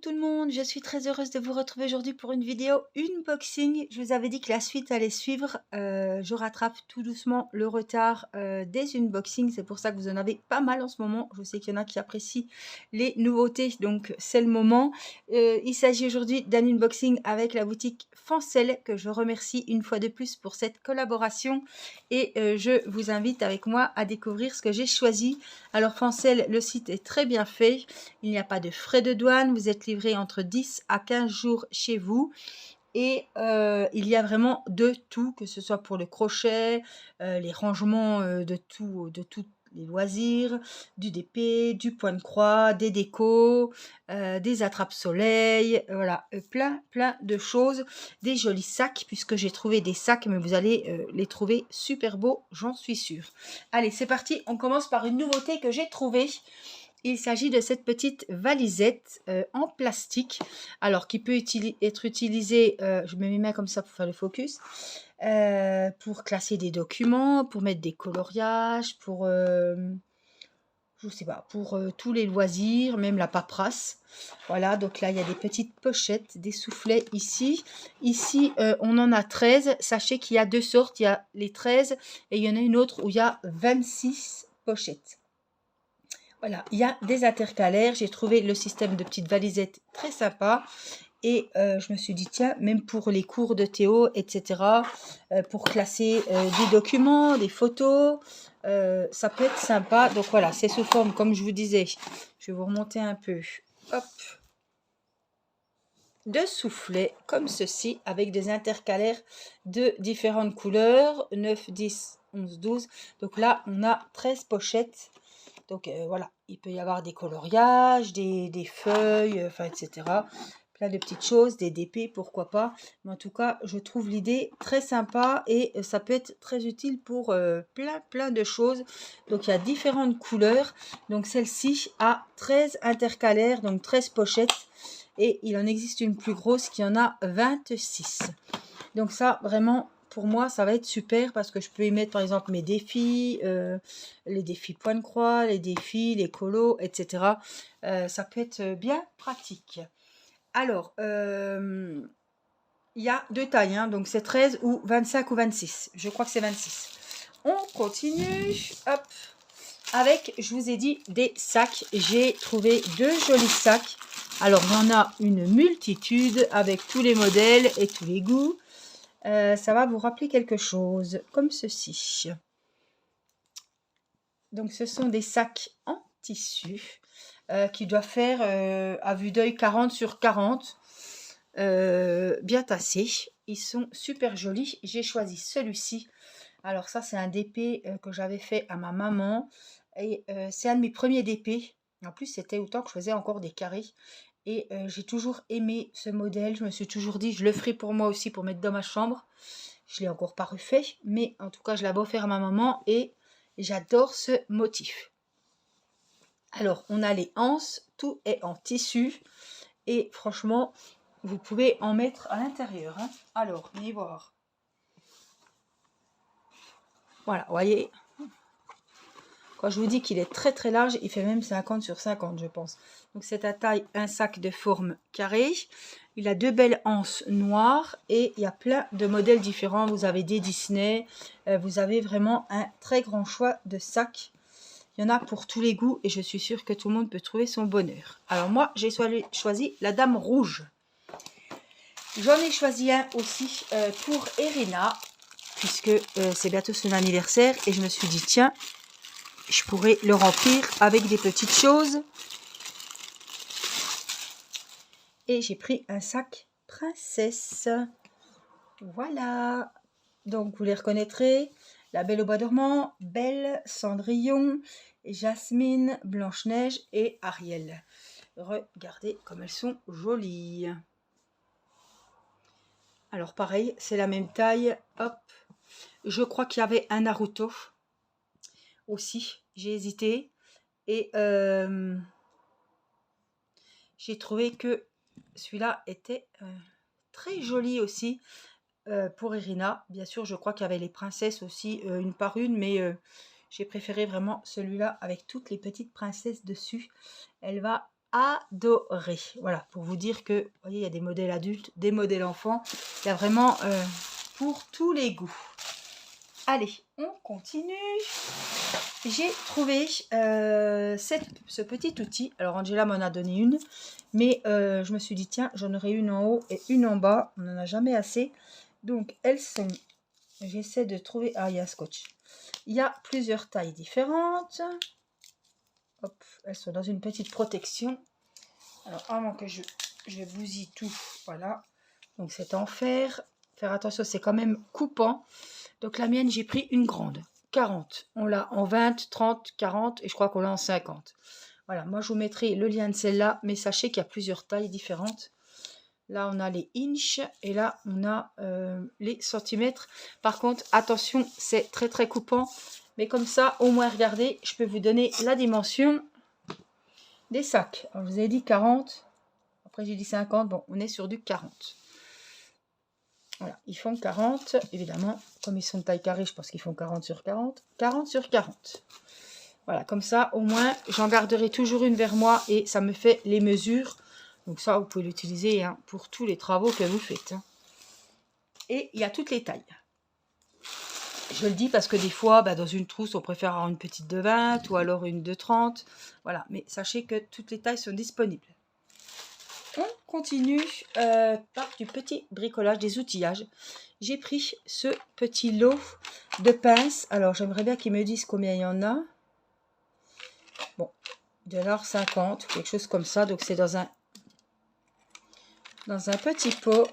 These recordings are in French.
tout le monde, je suis très heureuse de vous retrouver aujourd'hui pour une vidéo unboxing. Je vous avais dit que la suite allait suivre. Je rattrape tout doucement le retard des unboxings. C'est pour ça que vous en avez pas mal en ce moment. Je sais qu'il y en a qui apprécient les nouveautés, donc c'est le moment. Il s'agit aujourd'hui d'un unboxing avec la boutique Fancel, que je remercie une fois de plus pour cette collaboration. Et je vous invite avec moi à découvrir ce que j'ai choisi. Alors Fancel, le site est très bien fait. Il n'y a pas de frais de douane, vous êtes livré entre 10 à 15 jours chez vous et il y a vraiment de tout, que ce soit pour le crochet, les rangements de tous les loisirs, du DP, du point de croix, des décos, des attrape-soleil, voilà, plein de choses, des jolis sacs, puisque j'ai trouvé des sacs, mais vous allez les trouver super beaux, j'en suis sûre. Allez, c'est parti, on commence par une nouveauté que j'ai trouvée. Il s'agit de cette petite valisette en plastique, alors qui peut être utilisée, je mets mes mains comme ça pour faire le focus, pour classer des documents, pour mettre des coloriages, pour, je sais pas, pour tous les loisirs, même la paperasse. Voilà, donc là, il y a des petites pochettes, des soufflets ici. Ici, on en a 13. Sachez qu'il y a deux sortes, il y a les 13 et il y en a une autre où il y a 26 pochettes. Voilà, il y a des intercalaires. J'ai trouvé le système de petites valisettes très sympa. Et je me suis dit, tiens, même pour les cours de Théo, etc., pour classer des documents, des photos, ça peut être sympa. Donc voilà, c'est sous forme, comme je vous disais, je vais vous remonter un peu. Hop, de soufflets comme ceci, avec des intercalaires de différentes couleurs, 9, 10, 11, 12. Donc là, on a 13 pochettes. Donc voilà, il peut y avoir des coloriages, des feuilles, enfin etc. Plein de petites choses, des DP, pourquoi pas. Mais en tout cas, je trouve l'idée très sympa et ça peut être très utile pour plein de choses. Donc il y a différentes couleurs. Donc celle-ci a 13 intercalaires, donc 13 pochettes. Et il en existe une plus grosse qui en a 26. Donc ça, vraiment, pour moi, ça va être super parce que je peux y mettre, par exemple, mes défis, les défis point de croix, les défis, les colos, etc. Ça peut être bien pratique. Alors, il y a deux tailles, hein, donc c'est 13 ou 25 ou 26. Je crois que c'est 26. On continue, hop, avec, je vous ai dit, des sacs. J'ai trouvé deux jolis sacs. Alors, il y en a une multitude avec tous les modèles et tous les goûts. Ça va vous rappeler quelque chose, comme ceci. Donc, ce sont des sacs en tissu qui doivent faire, à vue d'œil, 40 sur 40. Bien tassés. Ils sont super jolis. J'ai choisi celui-ci. Alors ça, c'est un DP que j'avais fait à ma maman. Et c'est un de mes premiers DP. En plus, c'était autant que je faisais encore des carrés. Et j'ai toujours aimé ce modèle. Je me suis toujours dit, je le ferai pour moi aussi pour mettre dans ma chambre. Je ne l'ai encore pas refait. Mais en tout cas, je l'avais offert à ma maman. Et j'adore ce motif. Alors, on a les anses. Tout est en tissu. Et franchement, vous pouvez en mettre à l'intérieur. Hein. Alors, venez voir. Voilà, vous voyez. Quand je vous dis qu'il est très large, il fait même 50 sur 50, je pense. Donc c'est à taille un sac de forme carrée. Il a deux belles anses noires et il y a plein de modèles différents. Vous avez des Disney, vous avez vraiment un très grand choix de sacs. Il y en a pour tous les goûts et je suis sûre que tout le monde peut trouver son bonheur. Alors moi, j'ai choisi la Dame Rouge. J'en ai choisi un aussi pour Irina, puisque c'est bientôt son anniversaire. Et je me suis dit, tiens, je pourrais le remplir avec des petites choses. Et j'ai pris un sac princesse. Voilà. Donc vous les reconnaîtrez. La Belle au bois dormant, Belle, Cendrillon, Jasmine, Blanche-Neige et Ariel. Regardez comme elles sont jolies. Alors pareil, c'est la même taille. Hop. Je crois qu'il y avait un Naruto aussi. J'ai hésité. Et j'ai trouvé que celui-là était très joli aussi pour Irina. Bien sûr, je crois qu'il y avait les princesses aussi, une par une. Mais j'ai préféré vraiment celui-là avec toutes les petites princesses dessus. Elle va adoré. Voilà, pour vous dire que, vous voyez, il y a des modèles adultes, des modèles enfants. Il y a vraiment pour tous les goûts. Allez, on continue. J'ai trouvé ce petit outil. Alors, Angela m'en a donné une. Mais je me suis dit, tiens, j'en aurai une en haut et une en bas. On n'en a jamais assez. Donc, elles sont... J'essaie de trouver... Ah, il y a un scotch. Il y a plusieurs tailles différentes. Hop, elles sont dans une petite protection. Alors, avant que je bousille tout, voilà. Donc, c'est en fer. Faire attention, c'est quand même coupant. Donc, la mienne, j'ai pris une grande. 40. On l'a en 20, 30, 40 et je crois qu'on l'a en 50. Voilà, moi, je vous mettrai le lien de celle-là. Mais sachez qu'il y a plusieurs tailles différentes. Là, on a les inches et là, on a les centimètres. Par contre, attention, c'est très, très coupant. Mais comme ça, au moins, regardez, je peux vous donner la dimension des sacs. Alors, je vous ai dit 40. Après, j'ai dit 50. Bon, on est sur du 40. Voilà, ils font 40. Évidemment, comme ils sont de taille carrée, je pense qu'ils font 40 sur 40. 40 sur 40. Voilà, comme ça, au moins, j'en garderai toujours une vers moi et ça me fait les mesures. Donc ça, vous pouvez l'utiliser hein, pour tous les travaux que vous faites. Hein. Et il y a toutes les tailles. Je le dis parce que des fois, dans une trousse, on préfère avoir une petite de 20 ou alors une de 30. Voilà, mais sachez que toutes les tailles sont disponibles. On continue par du petit bricolage, des outillages. J'ai pris ce petit lot de pinces. Alors, j'aimerais bien qu'ils me disent combien il y en a. Bon, $1,50 ou quelque chose comme ça. Donc, c'est dans un petit pot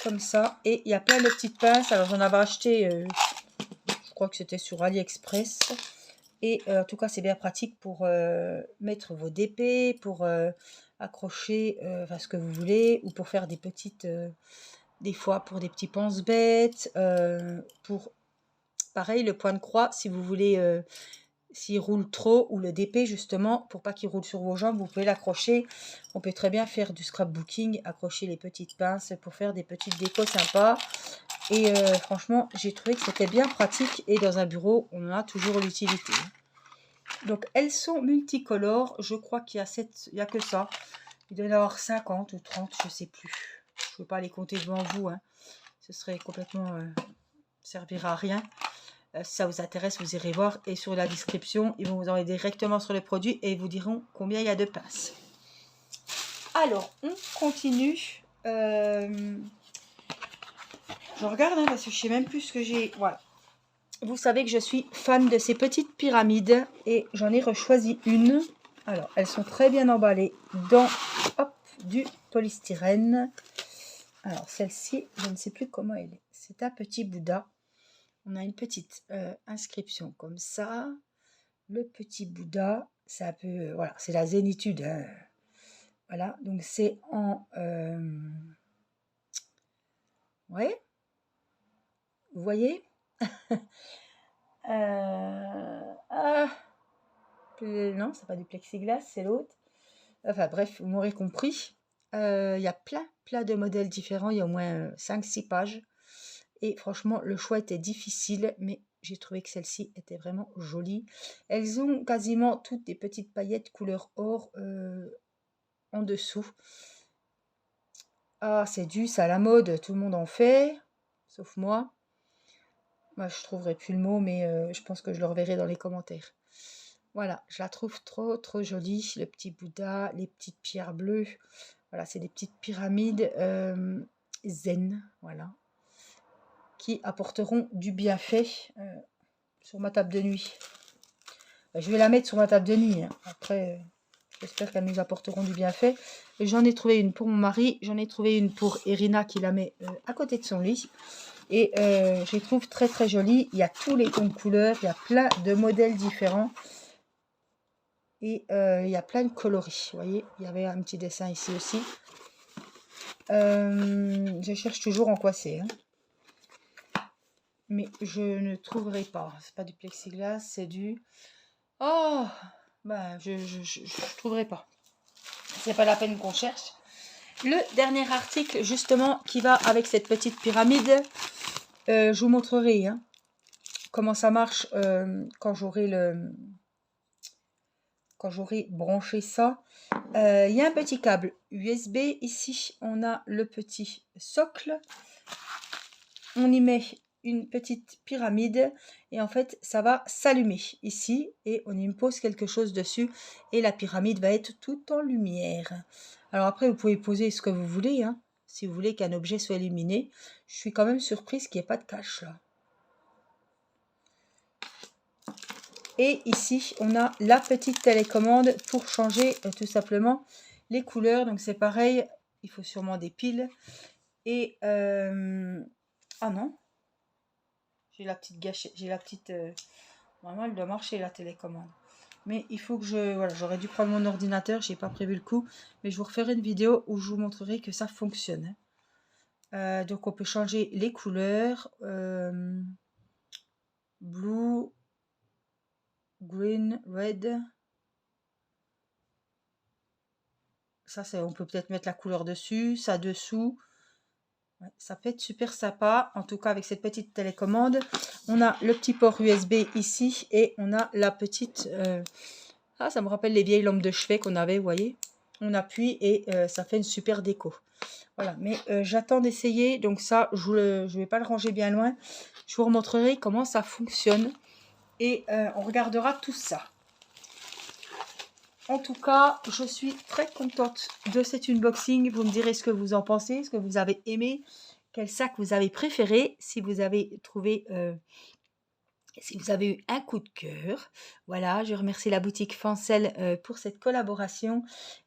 comme ça. Et il y a plein de petites pinces. Alors, j'en avais acheté, je crois que c'était sur AliExpress. Et en tout cas, c'est bien pratique pour mettre vos DP, pour accrocher ce que vous voulez, ou pour faire des petites, des fois pour des petits pense-bêtes, pour, pareil, le point de croix, si vous voulez, s'il roule trop, ou le DP justement, pour pas qu'il roule sur vos jambes, vous pouvez l'accrocher. On peut très bien faire du scrapbooking, accrocher les petites pinces pour faire des petites décos sympas. Et franchement, j'ai trouvé que c'était bien pratique, et dans un bureau, on en a toujours l'utilité. Donc, elles sont multicolores. Je crois qu'il y a il y a que ça. Il doit y en avoir 50 ou 30, je ne sais plus. Je ne peux pas les compter devant vous. Hein. Ce serait complètement... servira à rien. Si ça vous intéresse, vous irez voir. Et sur la description, ils vont vous envoyer directement sur le produit et ils vous diront combien il y a de pinces. Alors, on continue. Je regarde hein, parce que je ne sais même plus ce que j'ai... Voilà. Vous savez que je suis fan de ces petites pyramides et j'en ai rechoisi une. Alors, elles sont très bien emballées dans du polystyrène. Alors, celle-ci, je ne sais plus comment elle est. C'est un petit Bouddha. On a une petite inscription comme ça. Le petit Bouddha, c'est un peu... voilà, c'est la zénitude. Hein. Voilà, donc c'est en... ouais, vous voyez non, c'est pas du plexiglas, c'est l'autre. Enfin bref, vous m'aurez compris. Il y a plein de modèles différents. Il y a au moins 5-6 pages. Et franchement, le choix était difficile, mais j'ai trouvé que celle-ci était vraiment jolie. Elles ont quasiment toutes des petites paillettes couleur or en dessous. Ah, c'est à la mode, tout le monde en fait, sauf moi. Moi, je trouverai plus le mot, mais je pense que je le reverrai dans les commentaires. Voilà, je la trouve trop jolie. Le petit Bouddha, les petites pierres bleues. Voilà, c'est des petites pyramides zen, voilà, qui apporteront du bienfait sur ma table de nuit. Je vais la mettre sur ma table de nuit. Hein. Après, j'espère qu'elles nous apporteront du bienfait. J'en ai trouvé une pour mon mari. J'en ai trouvé une pour Irina qui la met à côté de son lit. Et je les trouve très jolie. Il y a tous les tons de couleurs. Il y a plein de modèles différents. Et il y a plein de coloris. Vous voyez, il y avait un petit dessin ici aussi. Je cherche toujours en quoi c'est. Hein. Mais je ne trouverai pas. C'est pas du plexiglas, c'est du... Oh, je trouverai pas. C'est pas la peine qu'on cherche. Le dernier article, justement, qui va avec cette petite pyramide, je vous montrerai hein, comment ça marche quand j'aurai quand j'aurai branché ça. Il y a un petit câble USB. Ici, on a le petit socle. On y met une petite pyramide et en fait, ça va s'allumer ici et on y pose quelque chose dessus et la pyramide va être tout en lumière. Alors après, vous pouvez poser ce que vous voulez, hein, si vous voulez qu'un objet soit illuminé. Je suis quand même surprise qu'il n'y ait pas de cache là. Et ici, on a la petite télécommande pour changer tout simplement les couleurs. Donc c'est pareil, il faut sûrement des piles. Et ah non, j'ai la petite gâchette, j'ai la petite... Normalement, elle doit marcher la télécommande. Mais il faut que je... Voilà, j'aurais dû prendre mon ordinateur, j'ai pas prévu le coup. Mais je vous referai une vidéo où je vous montrerai que ça fonctionne. Donc on peut changer les couleurs. Blue, green, red. Ça, c'est, on peut peut-être mettre la couleur dessus, ça dessous. Ouais, ça peut être super sympa. En tout cas, avec cette petite télécommande, on a le petit port USB ici et on a la petite... Ah, ça me rappelle les vieilles lampes de chevet qu'on avait, vous voyez. On appuie et ça fait une super déco. Voilà, mais j'attends d'essayer. Donc ça, je ne vais pas le ranger bien loin. Je vous remontrerai comment ça fonctionne. Et on regardera tout ça. En tout cas, je suis très contente de cet unboxing. Vous me direz ce que vous en pensez, ce que vous avez aimé, quel sac vous avez préféré, si vous avez trouvé... si vous avez eu un coup de cœur. Voilà, je remercie la boutique Fancel pour cette collaboration.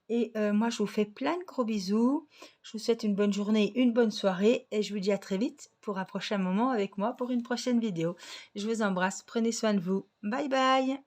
Et moi, je vous fais plein de gros bisous. Je vous souhaite une bonne journée, une bonne soirée. Et je vous dis à très vite pour un prochain moment avec moi pour une prochaine vidéo. Je vous embrasse, prenez soin de vous. Bye bye.